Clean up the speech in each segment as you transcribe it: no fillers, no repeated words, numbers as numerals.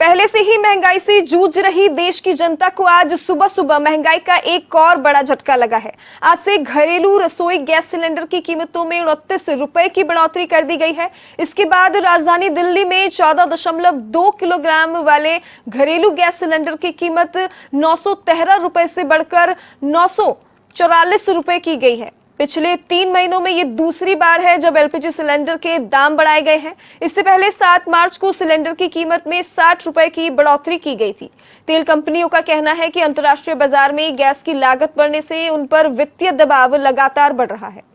पहले से ही महंगाई से जूझ रही देश की जनता को आज सुबह सुबह महंगाई का एक और बड़ा झटका लगा है। आज से घरेलू रसोई गैस सिलेंडर की कीमतों में 29 रुपए की बढ़ोतरी कर दी गई है। इसके बाद राजधानी दिल्ली में 14.2 किलोग्राम वाले घरेलू गैस सिलेंडर की कीमत 913 रुपए से बढ़कर 944 रुपए की गई है। पिछले 3 महीनों में ये दूसरी बार है जब एलपीजी सिलेंडर के दाम बढ़ाए गए हैं। इससे पहले 7 मार्च को सिलेंडर की कीमत में 60 रुपए की बढ़ोतरी की गई थी। तेल कंपनियों का कहना है कि अंतर्राष्ट्रीय बाजार में गैस की लागत बढ़ने से उन पर वित्तीय दबाव लगातार बढ़ रहा है।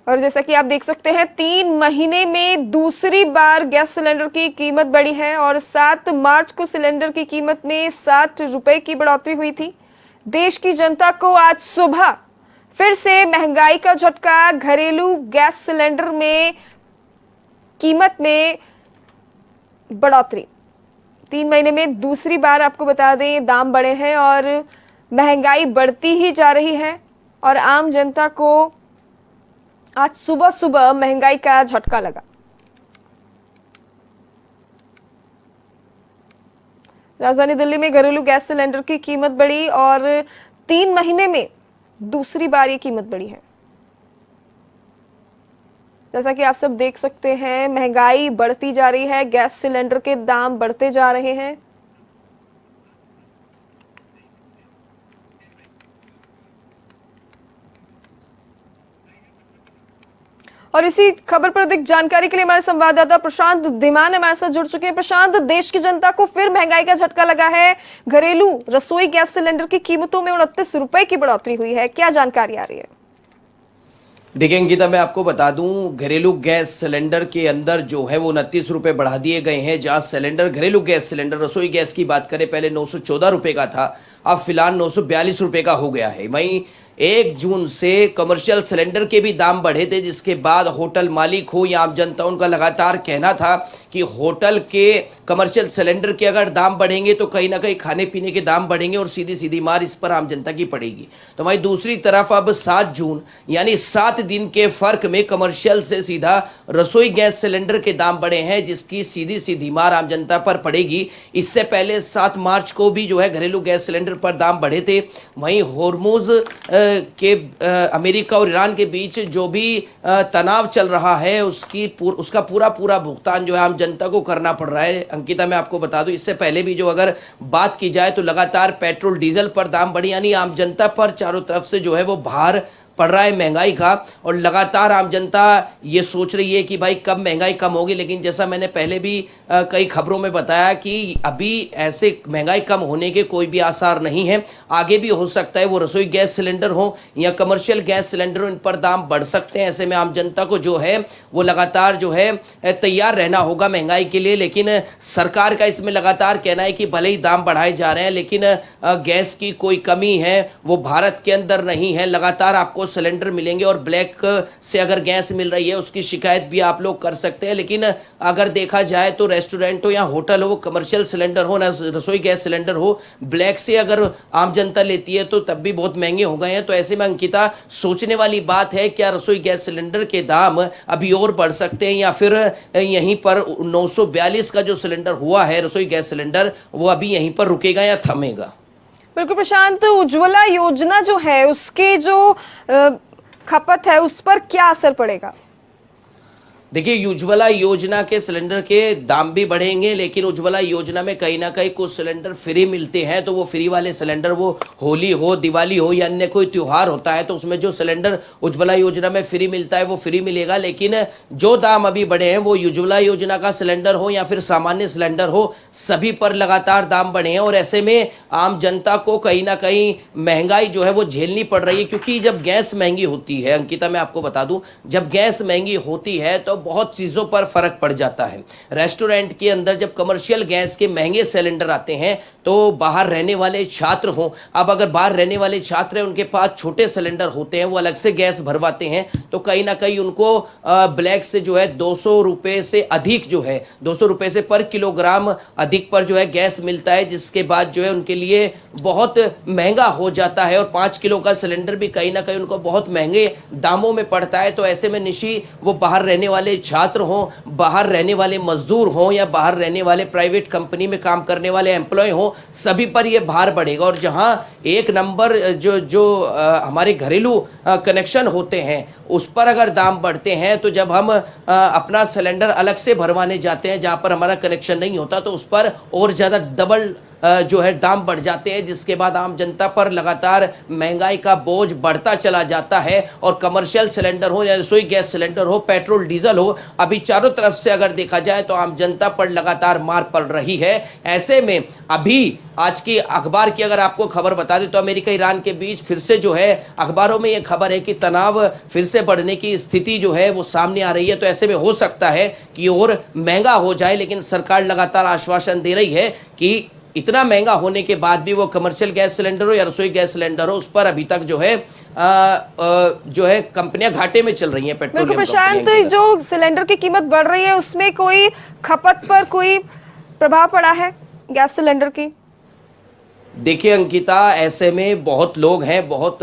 और जैसा कि आप देख सकते हैं, 3 महीने में दूसरी बार गैस सिलेंडर की कीमत बढ़ी है और 7 मार्च को सिलेंडर की कीमत में 60 रुपए की बढ़ोतरी हुई थी। देश की जनता को आज सुबह फिर से महंगाई का झटका। घरेलू गैस सिलेंडर में कीमत में बढ़ोतरी 3 महीने में दूसरी बार, आपको बता दें, दाम बढ़े हैं और महंगाई बढ़ती ही जा रही है और आम जनता को आज सुबह सुबह महंगाई का झटका लगा। राजधानी दिल्ली में घरेलू गैस सिलेंडर की कीमत बढ़ी और 3 महीने में दूसरी बार ये कीमत बढ़ी है। जैसा कि आप सब देख सकते हैं, महंगाई बढ़ती जा रही है, गैस सिलेंडर के दाम बढ़ते जा रहे हैं। और इसी खबर पर अधिक जानकारी के लिए हमारे संवाददाता प्रशांत धीमान हमारे साथ जुड़ चुके हैं। प्रशांत, देश की जनता को फिर महंगाई का झटका लगा है। घरेलू रसोई गैस सिलेंडर की कीमतों में 29 रुपए की बढ़ोतरी हुई है, क्या जानकारी आ रही है? देखिए अंकिता, मैं आपको बता दूं, घरेलू गैस सिलेंडर के अंदर जो है वो 29 रुपए बढ़ा दिए गए हैं। जहां सिलेंडर, घरेलू गैस सिलेंडर, रसोई गैस की बात करें, पहले 914 रुपए का था, अब फिलहाल 942 रुपए का हो गया है। वहीं 1 जून से कमर्शियल सिलेंडर के भी दाम बढ़े थे, जिसके बाद होटल मालिक हो या आम जनता, उनका लगातार कहना था कि होटल के कमर्शियल सिलेंडर के अगर दाम बढ़ेंगे तो कहीं ना कहीं खाने पीने के दाम बढ़ेंगे और सीधी सीधी मार इस पर आम जनता की पड़ेगी। तो वहीं दूसरी तरफ अब 7 जून यानी 7 दिन के फर्क में कमर्शियल से सीधा रसोई गैस सिलेंडर के दाम बढ़े हैं, जिसकी सीधी सीधी मार आम जनता पर पड़ेगी। इससे पहले 7 मार्च को भी जो है घरेलू गैस सिलेंडर पर दाम बढ़े थे। वहीं होर्मुज के अमेरिका और ईरान के बीच जो भी तनाव चल रहा है, उसका पूरा भुगतान जो है आम जनता को करना पड़ रहा है। अंकिता, मैं आपको बता दूं, इससे पहले भी जो अगर बात की जाए तो लगातार पेट्रोल डीजल पर दाम बढ़ी, यानी आम जनता पर चारों तरफ से जो है वो भार पड़ रहा है महंगाई का। और लगातार आम जनता ये सोच रही है कि भाई कब महंगाई कम होगी, लेकिन जैसा मैंने पहले भी कई खबरों में बताया कि अभी ऐसे महंगाई कम होने के कोई भी आसार नहीं है। आगे भी हो सकता है वो रसोई गैस सिलेंडर हो या कमर्शियल गैस सिलेंडर हो, इन पर दाम बढ़ सकते हैं। ऐसे में आम जनता को जो है वो लगातार जो है तैयार रहना होगा महंगाई के लिए। लेकिन सरकार का इसमें लगातार कहना है कि भले ही दाम बढ़ाए जा रहे हैं, लेकिन गैस की कोई कमी है वो भारत के अंदर नहीं है। लगातार आपको सिलेंडर मिलेंगे और ब्लैक से अगर गैस मिल रही है उसकी शिकायत भी आप लोग कर सकते हैं। लेकिन अगर देखा जाए तो रेस्टोरेंट हो या होटल हो, कमर्शियल सिलेंडर हो ना रसोई गैस सिलेंडर हो, ब्लैक से अगर आम जनता लेती है तो तब भी बहुत महंगे हो गए हैं। तो ऐसे में अंकिता, सोचने वाली बात है, क्या रसोई गैस सिलेंडर के दाम अभी और बढ़ सकते हैं या फिर यहीं पर 942 का जो सिलेंडर हुआ है रसोई गैस सिलेंडर, वो अभी यहीं पर रुकेगा या थमेगा? बिल्कुल प्रशांत, उज्ज्वला योजना जो है उसके जो खपत है उस पर क्या असर पड़ेगा? देखिए, उज्ज्वला योजना के सिलेंडर के दाम भी बढ़ेंगे, लेकिन उज्ज्वला योजना में कहीं ना कहीं कुछ सिलेंडर फ्री मिलते हैं। तो वो फ्री वाले सिलेंडर, वो होली हो, दिवाली हो या अन्य कोई त्यौहार होता है, तो उसमें जो सिलेंडर उज्ज्वला योजना में फ्री मिलता है वो फ्री मिलेगा। लेकिन जो दाम अभी बढ़े हैं वो उज्ज्वला योजना का सिलेंडर हो या फिर सामान्य सिलेंडर हो, सभी पर लगातार दाम बढ़े हैं। और ऐसे में आम जनता को कहीं ना कहीं महंगाई जो है वो झेलनी पड़ रही है, क्योंकि जब गैस महंगी होती है, अंकिता मैं आपको बता दूं, जब गैस महंगी होती है तो बहुत चीज़ों पर फर्क पड़ जाता है। रेस्टोरेंट के अंदर जब कमर्शियल गैस के महंगे सिलेंडर आते हैं तो बाहर रहने वाले छात्र हों, अब अगर बाहर रहने वाले छात्र हैं, उनके पास छोटे सिलेंडर होते हैं, वो अलग से गैस भरवाते हैं, तो कहीं ना कहीं उनको ब्लैक से जो है 200 रुपये से अधिक जो है 200 रुपये से पर किलोग्राम अधिक पर जो है गैस मिलता है, जिसके बाद जो है उनके लिए बहुत महंगा हो जाता है। और 5 किलो का सिलेंडर भी कहीं ना कहीं उनको बहुत महंगे दामों में पड़ता है। तो ऐसे में निशी वो बाहर रहने वाले वाले छात्र हों, बाहर रहने वाले मजदूर हों या बाहर रहने वाले प्राइवेट कंपनी में काम करने वाले एम्प्लॉय हों, सभी पर ये भार बढ़ेगा। और जहां एक नंबर जो हमारे घरेलू कनेक्शन होते हैं उस पर अगर दाम बढ़ते हैं, तो जब हम अपना सिलेंडर अलग से भरवाने जाते हैं जहां पर हमारा कनेक्शन नहीं होता, तो उस पर और ज़्यादा डबल जो है दाम बढ़ जाते हैं, जिसके बाद आम जनता पर लगातार महंगाई का बोझ बढ़ता चला जाता है। और कमर्शियल सिलेंडर हो या रसोई गैस सिलेंडर हो, पेट्रोल डीजल हो, अभी चारों तरफ से अगर देखा जाए तो आम जनता पर लगातार मार पड़ रही है। ऐसे में अभी आज की अखबार की अगर आपको खबर बता दें तो अमेरिका ईरान के बीच फिर से जो है अखबारों में यह खबर है कि तनाव फिर से बढ़ने की स्थिति जो है वो सामने आ रही है। तो ऐसे में हो सकता है कि और महंगा हो जाए, लेकिन सरकार लगातार आश्वासन दे रही है कि इतना महंगा होने के बाद भी वो कमर्शियल गैस सिलेंडर हो या रसोई गैस सिलेंडर हो, उस पर अभी तक जो है कंपनियां घाटे में चल रही हैं। बिल्कुल पेट्रोलियम प्रशांत, जो सिलेंडर की कीमत बढ़ रही है उसमें कोई खपत पर कोई प्रभाव पड़ा है गैस सिलेंडर की? देखिए अंकिता, ऐसे में बहुत लोग हैं, बहुत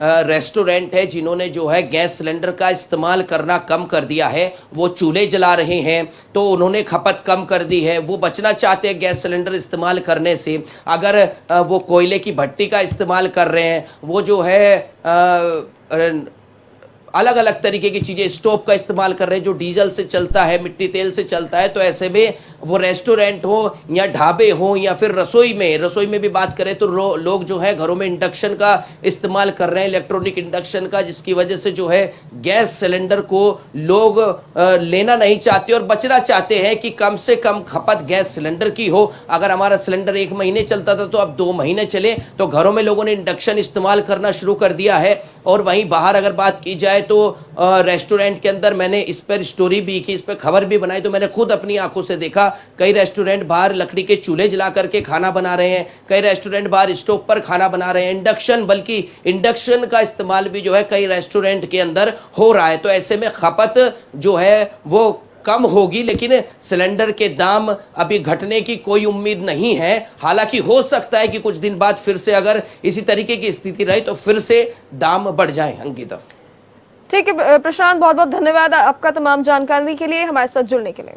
रेस्टोरेंट है जिन्होंने जो है गैस सिलेंडर का इस्तेमाल करना कम कर दिया है। वो चूल्हे जला रहे हैं तो उन्होंने खपत कम कर दी है। वो बचना चाहते हैं गैस सिलेंडर इस्तेमाल करने से। अगर वो कोयले की भट्टी का इस्तेमाल कर रहे हैं, वो जो है अलग अलग तरीके की चीज़ें, स्टोव का इस्तेमाल कर रहे हैं जो डीजल से चलता है, मिट्टी तेल से चलता है, तो ऐसे में वो रेस्टोरेंट हो या ढाबे हो या फिर रसोई में भी बात करें तो लोग जो है घरों में इंडक्शन का इस्तेमाल कर रहे हैं, इलेक्ट्रॉनिक इंडक्शन का, जिसकी वजह से जो है गैस सिलेंडर को लोग लेना नहीं चाहते और बचना चाहते हैं कि कम से कम खपत गैस सिलेंडर की हो। अगर हमारा सिलेंडर 1 महीने चलता था तो अब 2 महीने चले, तो घरों में लोगों ने इंडक्शन इस्तेमाल करना शुरू कर दिया है। और वहीं बाहर अगर बात की जाए तो रेस्टोरेंट के अंदर, मैंने इस पर स्टोरी भी की, इस पर खबर भी बनाई, तो मैंने खुद अपनी आंखों से देखा कई रेस्टोरेंट बाहर लकड़ी के चूल्हे जला करके खाना बना रहे हैं, कई रेस्टोरेंट बाहर स्टोव पर खाना बना रहे हैं, बल्कि इंडक्शन का इस्तेमाल भी जो है कई रेस्टोरेंट के अंदर हो रहा है। तो ऐसे में खपत जो है वो कम होगी, लेकिन सिलेंडर के दाम अभी घटने की कोई उम्मीद नहीं है। हालांकि हो सकता है कि कुछ दिन बाद फिर से अगर इसी तरीके की स्थिति रही तो फिर से दाम बढ़ जाए। अंकिता, ठीक है प्रशांत, बहुत बहुत धन्यवाद आपका तमाम जानकारी के लिए, हमारे साथ जुड़ने के लिए।